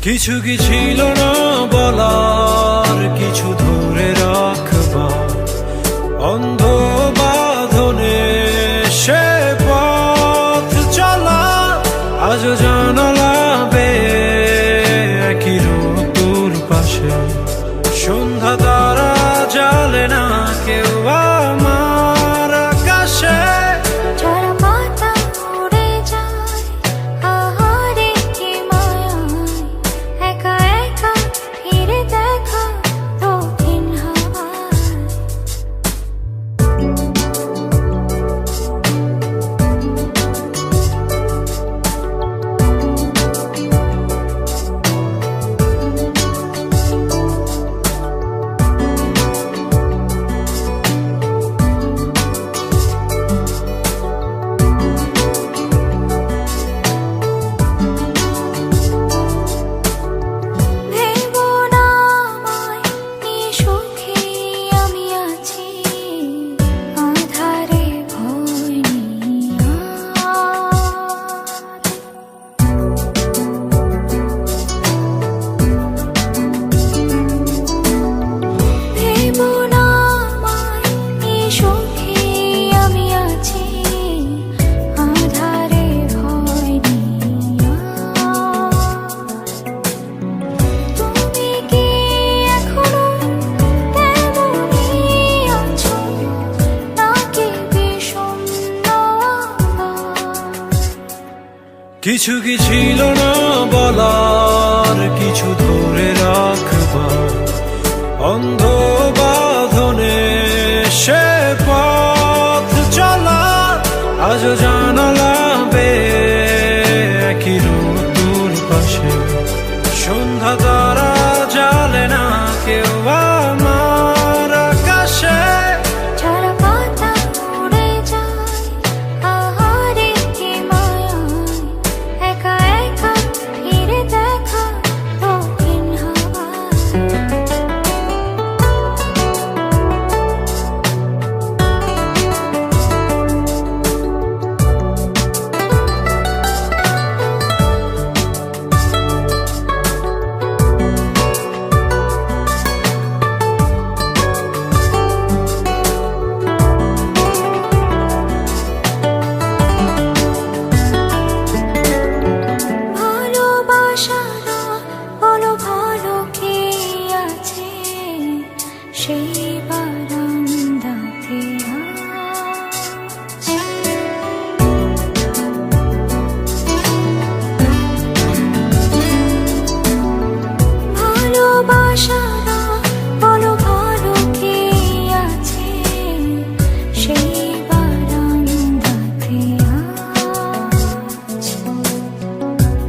কিছু কি ছিল না বলার, কিছু ধরে রাখবার অন্ধ বাঁধনে সে পথ চলা। আজও জানালা বেয়ে একই রোদ্দুর পাশে সন্ধ্যা তারা জ্বালে না কেউ আমার আকাশে। কিছু কি ছিল না বলার, কিছু ধরে রাখবার অন্ধ বাঁধনে সে পথ চলা। আজও জানালা বেয়ে একই রোদ্দুর পাশে সন্ধ্যা তারা জ্বালে না কেউ আমার আকাশে। সেই বারান্দাতে ভালোবাসারা বলো ভালো কে আছে, সেই বারান্দাতে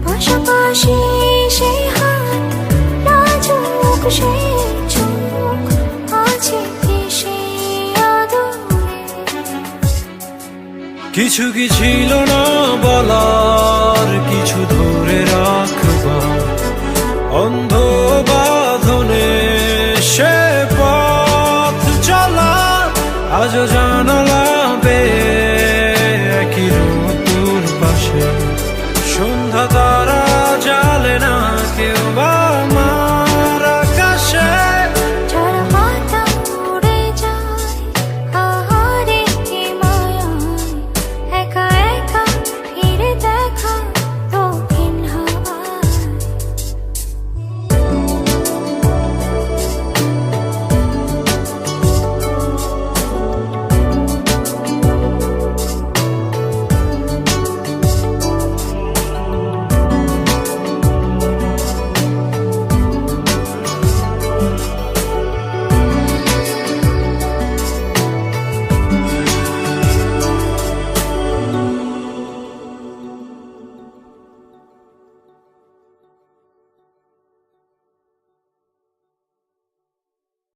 পাশাপাশি সেই হাত নাজুক সেই চোখ আছে কি সেই আদরে। কিছু কি ছিল না বলার, কিছু